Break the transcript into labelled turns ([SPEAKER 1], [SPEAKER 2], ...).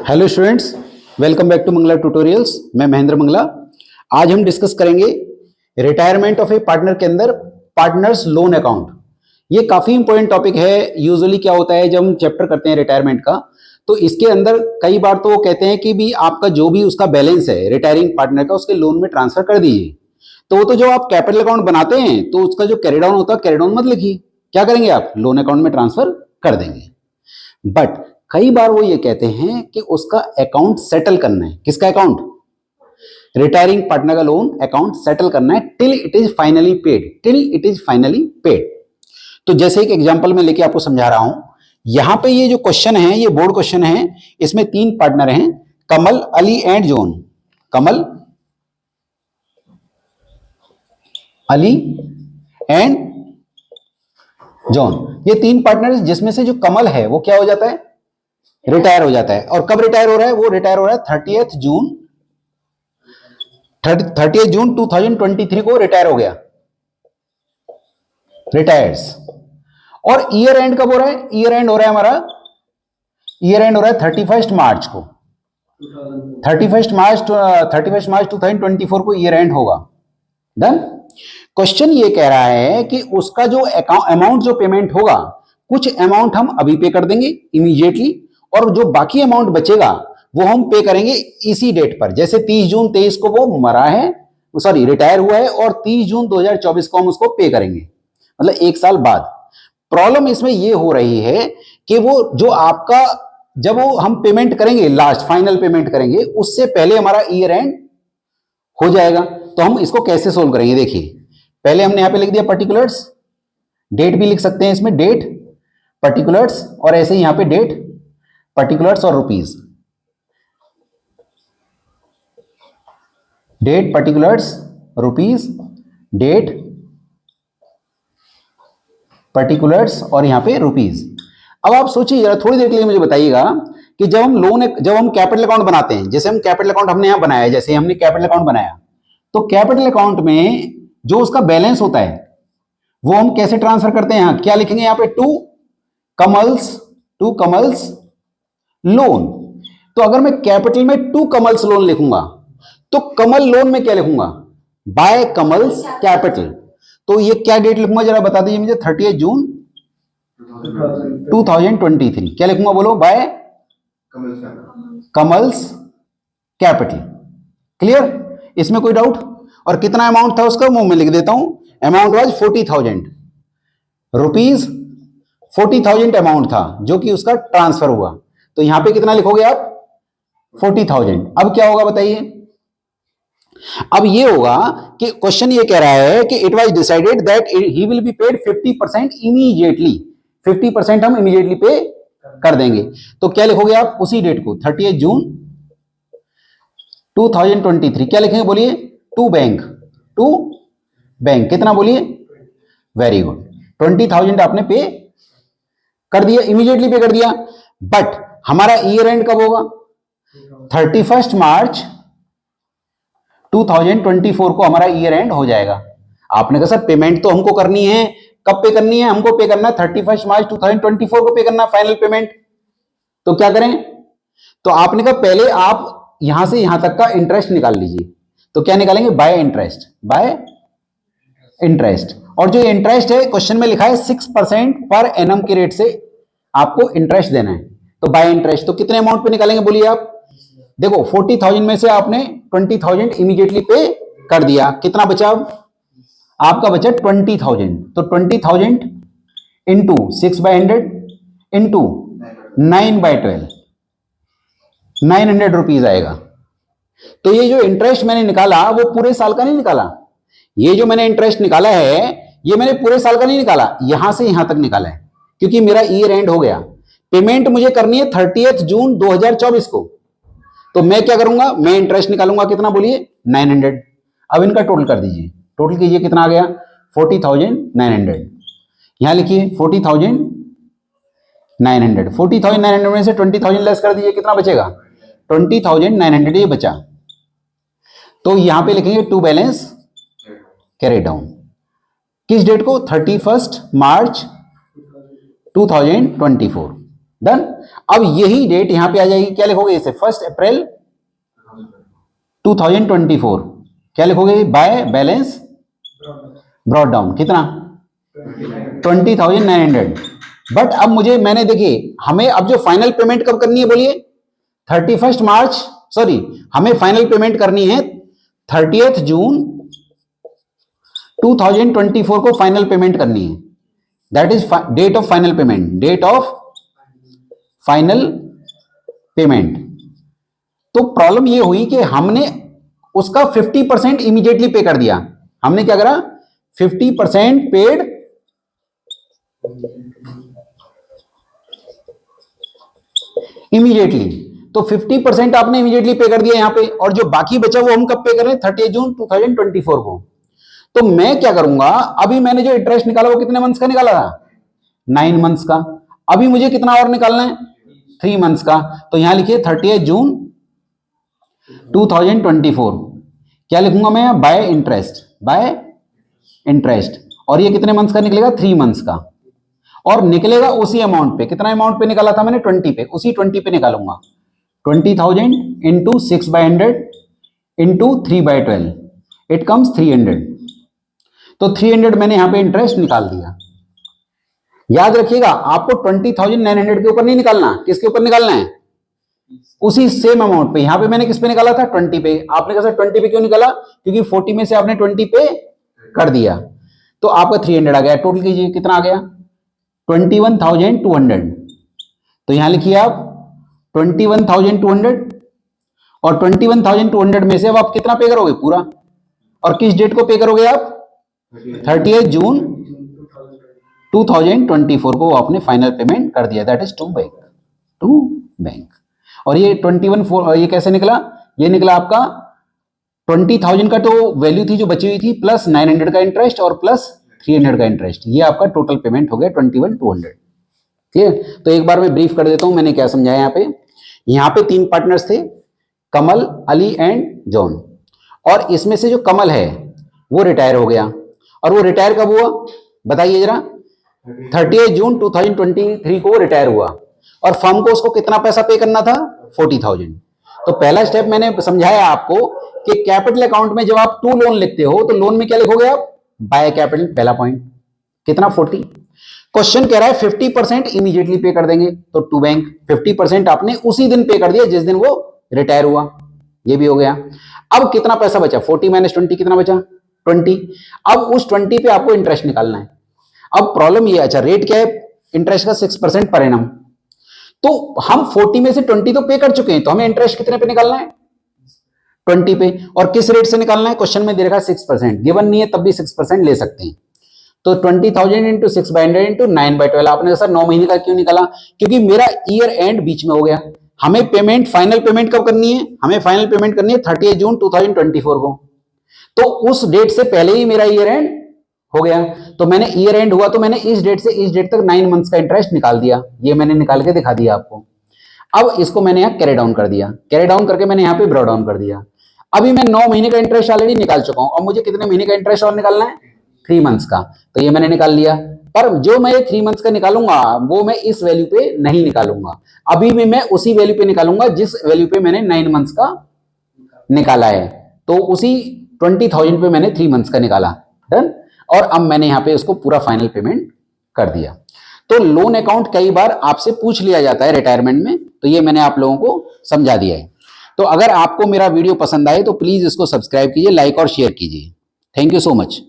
[SPEAKER 1] Hello students, welcome back to Mangla tutorials. मैं महेंद्र मंगला। आज हम डिस्कस करेंगे रिटायरमेंट ऑफ ए पार्टनर के अंदर पार्टनर्स लोन अकाउंट। ये काफी इंपॉर्टेंट टॉपिक है। यूजुअली क्या होता है, जब हम चैप्टर करते हैं रिटायरमेंट का, तो इसके अंदर कई बार तो वो कहते हैं कि भी आपका जो भी उसका बैलेंस है रिटायरिंग पार्टनर का, उसके लोन में ट्रांसफर कर दीजिए। तो वो तो जो आप कैपिटल अकाउंट बनाते हैं तो उसका जो कैरी डाउन होता है, कैरी डाउन मत लिखिए। क्या करेंगे आप, लोन अकाउंट में ट्रांसफर कर देंगे। बट कई बार वो ये कहते हैं कि उसका अकाउंट सेटल करना है। किसका अकाउंट? रिटायरिंग पार्टनर का लोन अकाउंट सेटल करना है till it is finally paid. Till it is finally paid. तो जैसे एक एग्जांपल में लेके आपको समझा रहा हूं। यहां पे ये जो क्वेश्चन है, ये बोर्ड क्वेश्चन है। इसमें 3 पार्टनर हैं, Kamal, Ali and John. Kamal, Ali and John, ये 3 पार्टनर, जिसमें से जो कमल है वो क्या हो जाता है, रिटायर हो जाता है। और कब रिटायर हो रहा है? वो रिटायर हो रहा है 30 जून 2023 को रिटायर हो गया, रिटायर्स। और ईयर एंड कब हो रहा है? ईयर एंड हो रहा है हमारा, ईयर एंड हो रहा है 31 मार्च को। 31 मार्च 2024 को ईयर एंड होगा। डन। क्वेश्चन ये कह रहा है कि उसका जो अमाउंट जो पेमेंट होगा, कुछ अमाउंट हम अभी पे कर देंगे इमीडिएटली, और जो बाकी अमाउंट बचेगा वो हम पे करेंगे इसी डेट पर। जैसे 30 जून 23 को वो मरा है, सॉरी रिटायर हुआ है, और 30 जून 2024 को हम उसको पे करेंगे, मतलब 1 साल बाद। प्रॉब्लम इसमें ये हो रही है कि वो जो आपका, जब वो हम पेमेंट करेंगे, लास्ट फाइनल पेमेंट करेंगे, उससे पहले हमारा ईयर एंड हो जाएगा। तो हम इसको कैसे सोल्व करेंगे? देखिए, पहले हमने यहां पे लिख दिया पर्टिकुलर्स, डेट भी लिख सकते हैं इसमें, डेट पर्टिकुलर्स, और ऐसे ही यहां पे डेट पर्टिकुलर्स और rupees. Date particulars rupees, date particulars और यहां पे रुपीज। अब आप सोचिए जरा, थोड़ी देर के लिए मुझे बताइएगा कि जब हम कैपिटल अकाउंट बनाते हैं, जैसे हम कैपिटल अकाउंट हमने यहां बनाया, जैसे हमने कैपिटल अकाउंट बनाया, तो कैपिटल अकाउंट में जो उसका बैलेंस होता है वो हम कैसे ट्रांसफर करते हैं? यहां क्या लिखेंगे? यहां पे टू कमल्स लोन। तो अगर मैं कैपिटल में 2 कमल्स लोन लिखूंगा, तो कमल लोन में क्या लिखूंगा? By Kamal's capital. तो ये क्या डेट लिखूंगा जरा बता दीजिए मुझे। 30 जून 2023। क्या लिखूंगा बोलो? By Kamal's capital. क्लियर? इसमें कोई डाउट? और कितना अमाउंट था उसका, मैं लिख देता हूं। Amount was 40,000 rupees. 40,000 अमाउंट था जो कि उसका ट्रांसफर हुआ। तो यहां पे कितना लिखोगे आप? 40,000। अब क्या होगा बताइए? अब ये होगा कि क्वेश्चन ये कह रहा है कि it was decided that he will be paid 50% immediately. 50% हम इमीडिएटली पे कर देंगे। तो क्या लिखोगे आप उसी डेट को, 30 जून 2023। क्या लिखेंगे बोलिए? टू बैंक कितना बोलिए? Very good. 20,000 आपने पे कर दिया, इमीडिएटली पे कर दिया। बट हमारा ईयर एंड कब होगा? 31 मार्च 2024 को हमारा ईयर एंड हो जाएगा। आपने कहा सर पेमेंट तो हमको करनी है, कब पे करनी है? हमको पे करना है 31 मार्च 2024 को पे करना है फाइनल पेमेंट। तो क्या करें? तो आपने कहा पहले आप यहां से यहां तक का इंटरेस्ट निकाल लीजिए। तो क्या निकालेंगे? Bye interest. और जो इंटरेस्ट है क्वेश्चन में लिखा है 6% पर एनम के रेट से आपको इंटरेस्ट देना है। तो बाय इंटरेस्ट। तो कितने अमाउंट पे निकालेंगे बोलिए आप? देखो 40,000 में से आपने 20,000 इमीडिएटली पे कर दिया, कितना बचा? आपका बचा 20,000। तो 20,000 इंटू 6/100 इंटू 9/12, 900 रुपीज आएगा। तो ये जो इंटरेस्ट मैंने निकाला वो पूरे साल का नहीं निकाला। ये जो मैंने इंटरेस्ट निकाला है ये मैंने पूरे साल का नहीं निकाला, यहां से यहां तक निकाला है, क्योंकि मेरा ईयर एंड हो गया। पेमेंट मुझे करनी है 30 जून 2024 को। तो मैं क्या करूंगा? मैं इंटरेस्ट निकालूंगा, कितना बोलिए? 900। अब इनका टोटल कर दीजिए, टोटल कीजिए, कितना आ गया? 40,900। यहां लिखिए 40,900। 40,900 में से 20,000 लेस कर दीजिए, कितना बचेगा? 20,900 ये बचा। तो यहां पे लिखेंगे टू बैलेंस कैरी डाउन। किस डेट को? 31 मार्च 2024। डन। अब यही डेट यहां पे आ जाएगी, क्या लिखोगे इसे, 1 अप्रैल 2024 क्या लिखोगे, बाय बैलेंस ब्रॉट डाउन कितना 20,900। बट अब मुझे मैंने देखिए हमें अब जो फाइनल पेमेंट कब करनी है बोलिए, 31 मार्च, सॉरी हमें फाइनल पेमेंट करनी है 30 जून 2024 को फाइनल पेमेंट करनी है। That is date of final payment, date of final payment. तो प्रॉब्लम ये हुई कि हमने उसका 50% इमीडिएटली पे कर दिया। हमने क्या करा, 50% पेड इमीडिएटली। तो 50% आपने इमीडिएटली पे कर दिया यहां पे, और जो बाकी बचा वो हम कब पे कर रहे हैं, 30 जून 2024 को। तो मैं क्या करूंगा, अभी मैंने जो इंटरेस्ट निकाला वो कितने मंथ्स का निकाला था, 9 मंथ्स का। अभी मुझे कितना और निकालना है, 3 मंथ्स का। तो यहां लिखिए 30 जून 2024, क्या लिखूंगा मैं, बाय इंटरेस्ट, बाय इंटरेस्ट। और ये कितने मंथ्स का निकलेगा, 3 मंथ्स का। और निकलेगा उसी अमाउंट पे, कितना अमाउंट पे निकाला था मैंने, 20 पे, उसी 20 पे निकालूंगा। 20,000 इंटू 6/100 इंटू 3/12, इट कम्स 300। तो 300 मैंने यहां पे इंटरेस्ट निकाल दिया। याद रखिएगा आपको 20,900 के ऊपर नहीं निकालना, किसके ऊपर निकालना है, उसी सेम अमाउंट पे। यहां पे मैंने किस पे निकाला था, 20 पे। आपने कहा सर 20 पे क्यों निकाला, क्योंकि 40 में से आपने 20 पे कर दिया, तो आपका 300 आ गया। टोटल कीजिए कितना आ गया, 21,200। तो यहां लिखिए आप 21,200, और 21,200 में से अब आप कितना पे करोगे, पूरा। और किस डेट को पे करोगे आप, 30 जून 2024 को आपने फाइनल पेमेंट कर दिया, दैट इज टू बैंक। और ये 21 ये कैसे निकला, ये निकला आपका 20,000 का तो वैल्यू थी जो बची हुई थी, प्लस 900 का इंटरेस्ट और प्लस 300 का इंटरेस्ट, ये आपका टोटल पेमेंट हो गया 21,200। क्लियर। तो एक बार मैं ब्रीफ कर देता हूं मैंने क्या समझाया। यहाँ पे 3 पार्टनर्स थे, कमल, अली एंड जॉन। और इसमें से जो कमल है वो रिटायर हो गया। और वो रिटायर कब हुआ बताइए जरा, 30 जून 2023 को रिटायर हुआ। और फर्म को उसको कितना पैसा पे करना था, 40,000। तो पहला स्टेप मैंने समझाया आपको कि कैपिटल अकाउंट में जब आप 2 लोन लिखते हो तो लोन में क्या लिखोगे आप, बाय कैपिटल, पहला पॉइंट कितना 40। क्वेश्चन कह रहा है 50% इमीडिएटली पे कर देंगे, तो टू बैंक 50% आपने उसी दिन पे कर दिया जिस दिन वो रिटायर हुआ, ये भी हो गया। अब कितना पैसा बचा, 40 - 20 कितना बचा, 20। अब उस 20 पे आपको इंटरेस्ट निकालना है। अब प्रॉब्लम ये, अच्छा रेट क्या है इंटरेस्ट का, 6% पर एनम। तो हम 40 में से 20 तो पे कर चुके हैं, तो हमें इंटरेस्ट कितने पे निकालना है, 20 पे। और किस रेट से निकालना है, क्वेश्चन में दे रखा 6%, गिवन नहीं है तब भी 6% ले सकते हैं। तो 20,000 इंटू 6/100 इंटू 9/12। आपने सर 9 महीने का क्यों निकाला, क्योंकि मेरा ईयर एंड बीच में हो गया। हमें पेमेंट, फाइनल पेमेंट कब करनी है, हमें फाइनल पेमेंट करनी है 30 जून 2024 को। तो उस डेट से पहले ही मेरा ईयर एंड हो गया। तो मैंने ईयर एंड हुआ तो मैंने इस डेट से इस डेट तक 9 मंथ्स का इंटरेस्ट निकाल दिया। ये मैंने निकाल के दिखा दिया आपको। अब इसको मैंने यहाँ कैरी डाउन कर दिया, कैरी डाउन करके मैंने यहाँ पे ब्रॉ डाउन कर दिया। अभी मैं 9 महीने का इंटरेस्ट ऑलरेडी निकाल चुका हूं। अब मुझे कितने महीने का इंटरेस्ट और निकालना है, 3 मंथ्स का। तो ये मैंने निकाल लिया। पर जो मैं 3 मंथ्स का निकालूंगा वो मैं इस वैल्यू पे नहीं निकालूंगा, अभी भी मैं उसी वैल्यू पे निकालूंगा जिस वैल्यू पे मैंने 9 मंथ्स का निकाला है। तो उसी 20,000 पे मैंने 3 मंथ्स का निकाला, डन। और अब मैंने यहाँ पे उसको पूरा फाइनल पेमेंट कर दिया। तो लोन अकाउंट कई बार आपसे पूछ लिया जाता है रिटायरमेंट में, तो ये मैंने आप लोगों को समझा दिया है। तो अगर आपको मेरा वीडियो पसंद आए तो प्लीज इसको सब्सक्राइब कीजिए, लाइक और शेयर कीजिए। Thank you so much.